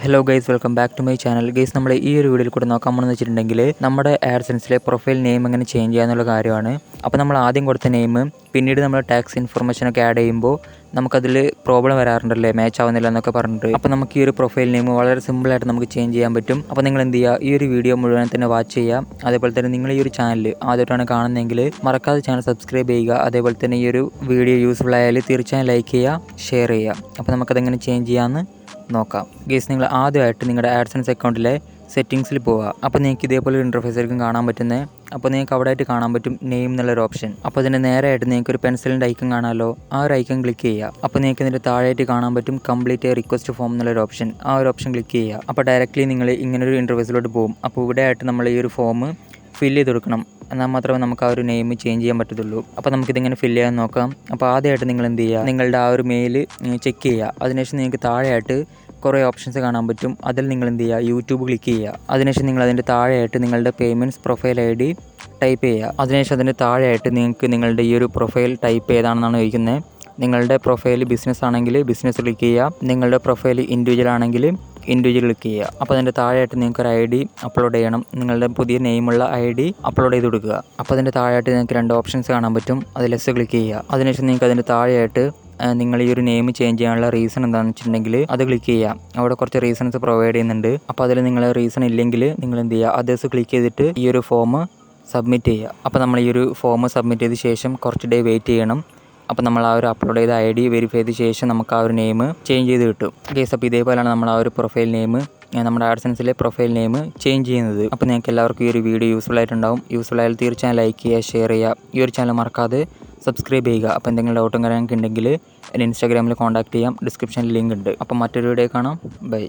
Hello guys, welcome back to my channel. Guys, നമ്മൾ ഈ ഒരു വീഡിയോയിൽ കൂടെ നോക്കാൻ പോകുന്നത് വെച്ചിട്ടുണ്ടെങ്കിൽ നമ്മുടെ ആഡ്സെൻസിലെ പ്രൊഫൈൽ നെയിം എങ്ങനെ ചേഞ്ച് ചെയ്യാന്നുള്ള കാര്യമാണ്. അപ്പോൾ നമ്മൾ ആദ്യം കൊടുത്ത നെയിം പിന്നീട് നമ്മൾ ടാക്സ് ഇൻഫർമേഷനൊക്കെ ആഡ് ചെയ്യുമ്പോൾ നമുക്കതിൽ പ്രോബ്ലം വരാറുണ്ടല്ലേ, മാച്ച് ആവുന്നില്ല എന്നൊക്കെ പറഞ്ഞിട്ട്. അപ്പോൾ നമുക്ക് ഈ ഒരു പ്രൊഫൈൽ നെയിം വളരെ സിമ്പിളായിട്ട് നമുക്ക് ചേഞ്ച് ചെയ്യാൻ പറ്റും. അപ്പോൾ നിങ്ങൾ എന്ത് ചെയ്യുക, ഈ ഒരു വീഡിയോ മുഴുവൻ തന്നെ വാച്ച് ചെയ്യുക. അതേപോലെ തന്നെ നിങ്ങൾ ഈ ഒരു ചാനൽ ആദ്യമായിട്ടാണ് കാണുന്നതെങ്കിൽ മറക്കാതെ ചാനൽ സബ്സ്ക്രൈബ് ചെയ്യുക. അതേപോലെ തന്നെ ഈ ഒരു വീഡിയോ യൂസ്ഫുൾ ആയാൽ തീർച്ചയായും ലൈക്ക് ചെയ്യുക, ഷെയർ ചെയ്യുക. അപ്പോൾ നമുക്കതെങ്ങനെ ചേഞ്ച് ചെയ്യാമെന്ന് നോക്കാം. ഗൈസ്, നിങ്ങൾ ആദ്യമായിട്ട് നിങ്ങളുടെ ആഡ്സെൻസ് അക്കൗണ്ടിലെ സെറ്റിങ്സിൽ പോവുക. അപ്പോൾ നിങ്ങൾക്ക് ഇതേപോലെ ഒരു ഇൻ്റർഫേസ് ആയിരിക്കും കാണാൻ പറ്റുന്നത്. അപ്പോൾ നിങ്ങൾക്ക് അവിടെ ആയിട്ട് കാണാൻ പറ്റും നെയിം എന്നുള്ളൊരു ഓപ്ഷൻ. അപ്പോൾ അതിൻ്റെ നേരെയായിട്ട് നിങ്ങൾക്ക് ഒരു പെൻസിലിൻ്റെ ഐക്കൺ കാണാമല്ലോ, ആ ഒരു ഐക്കൺ ക്ലിക്ക് ചെയ്യുക. അപ്പോൾ നിങ്ങൾക്ക് ഇതിൻ്റെ താഴെയായിട്ട് കാണാൻ പറ്റും കംപ്ലീറ്റ് റിക്വസ്റ്റ് ഫോം എന്നുള്ളൊരു ഓപ്ഷൻ, ആ ഒരു ഓപ്ഷൻ ക്ലിക്ക് ചെയ്യുക. അപ്പോൾ ഡയറക്റ്റ്ലി നിങ്ങൾ ഇങ്ങനൊരു ഇൻ്റർഫേസിലോട്ട് പോകും. അപ്പോൾ ഇവിടെ ആയിട്ട് നമ്മൾ ഈ ഒരു ഫോം ഫില്ല് ചെയ്ത് കൊടുക്കണം. എന്നാൽ മാത്രമേ നമുക്ക് ആ ഒരു നെയിം ചേഞ്ച് ചെയ്യാൻ പറ്റത്തുള്ളൂ. അപ്പോൾ നമുക്കിതിങ്ങനെ ഫില്ല് ചെയ്യാൻ നോക്കാം. അപ്പോൾ ആദ്യമായിട്ട് നിങ്ങൾ എന്ത് ചെയ്യുക, നിങ്ങളുടെ ആ ഒരു മെയിൽ ചെക്ക് ചെയ്യുക. അതിനുശേഷം നിങ്ങൾക്ക് താഴെയായിട്ട് കുറേ ഓപ്ഷൻസ് കാണാൻ പറ്റും. അതിൽ നിങ്ങൾ എന്ത് ചെയ്യുക, യൂട്യൂബ് ക്ലിക്ക് ചെയ്യുക. അതിനുശേഷം നിങ്ങൾ അതിൻ്റെ താഴെയായിട്ട് നിങ്ങളുടെ പേയ്മെൻറ്റ്സ് പ്രൊഫൈൽ ID ടൈപ്പ് ചെയ്യുക. അതിനുശേഷം അതിൻ്റെ താഴെയായിട്ട് നിങ്ങൾക്ക് നിങ്ങളുടെ ഈ ഒരു പ്രൊഫൈൽ ടൈപ്പ് ഏതാണെന്നാണ് ചോദിക്കുന്നത്. നിങ്ങളുടെ പ്രൊഫൈൽ ബിസിനസ് ആണെങ്കിൽ ബിസിനസ് ക്ലിക്ക് ചെയ്യുക. നിങ്ങളുടെ പ്രൊഫൈൽ ഇൻഡിവിജ്വൽ ആണെങ്കിൽ ഇൻഡിവിജ്വൽ ക്ലിക്ക് ചെയ്യുക. അപ്പോൾ അതിൻ്റെ താഴെയായിട്ട് നിങ്ങൾക്ക് ഒരു ID അപ്ലോഡ് ചെയ്യണം. നിങ്ങളുടെ പുതിയ നെയിമുള്ള ID അപ്ലോഡ് ചെയ്ത് കൊടുക്കുക. അപ്പോൾ അതിൻ്റെ താഴെയായിട്ട് നിങ്ങൾക്ക് രണ്ട് ഓപ്ഷൻസ് കാണാൻ പറ്റും. അതിൽ ലെസ് ക്ലിക്ക് ചെയ്യുക. അതിനുശേഷം നിങ്ങൾക്ക് അതിൻ്റെ താഴെയായിട്ട് നിങ്ങൾ ഈ ഒരു നെയിം ചേഞ്ച് ചെയ്യാനുള്ള റീസൺ എന്താണെന്ന് വെച്ചിട്ടുണ്ടെങ്കിൽ അത് ക്ലിക്ക് ചെയ്യാം. അവിടെ കുറച്ച് റീസൺസ് പ്രൊവൈഡ് ചെയ്യുന്നുണ്ട്. അപ്പോൾ അതിൽ നിങ്ങൾ റീസൺ ഇല്ലെങ്കിൽ നിങ്ങൾ എന്ത് ചെയ്യുക, അതേഴ്സ് ക്ലിക്ക് ചെയ്തിട്ട് ഈ ഒരു ഫോം സബ്മിറ്റ് ചെയ്യുക. അപ്പോൾ നമ്മൾ ഈ ഒരു ഫോം സബ്മിറ്റ് ചെയ്ത ശേഷം കുറച്ച് ഡേ വെയിറ്റ് ചെയ്യണം. അപ്പോൾ നമ്മൾ ആ ഒരു അപ്ലോഡ് ചെയ്ത ID വെരിഫൈ ചെയ്ത ശേഷം നമുക്ക് ആ ഒരു നെയിം ചേഞ്ച് ചെയ്ത് കിട്ടും. ഗൈസ്, അപ്പോൾ ഇതേപോലെയാണ് നമ്മൾ ആ ഒരു പ്രൊഫൈൽ നെയിം, നമ്മുടെ ആഡ്സെൻസിലെ പ്രൊഫൈൽ നെയിം ചേഞ്ച് ചെയ്യുന്നത്. അപ്പോൾ നിങ്ങൾക്ക് എല്ലാവർക്കും ഈ ഒരു വീഡിയോ യൂസ്ഫുൾ ആയിട്ടുണ്ടാവും. യൂസ്ഫുൾ ആയാൽ തീർച്ചയായും ലൈക്ക് ചെയ്യുക, ഷെയർ ചെയ്യുക. ഈ ഒരു ചാനൽ മറക്കാതെ സബ്സ്ക്രൈബ് ചെയ്യുക. അപ്പോൾ എന്തെങ്കിലും ഡൗട്ടും കാര്യങ്ങളൊക്കെ ഉണ്ടെങ്കിൽ എന്നെ ഇൻസ്റ്റാഗ്രാമിൽ കോൺടാക്ട് ചെയ്യാം. ഡിസ്ക്രിപ്ഷനിൽ ലിങ്ക് ഉണ്ട്. അപ്പോൾ മറ്റൊരു വീഡിയോ കാണാം. ബൈ.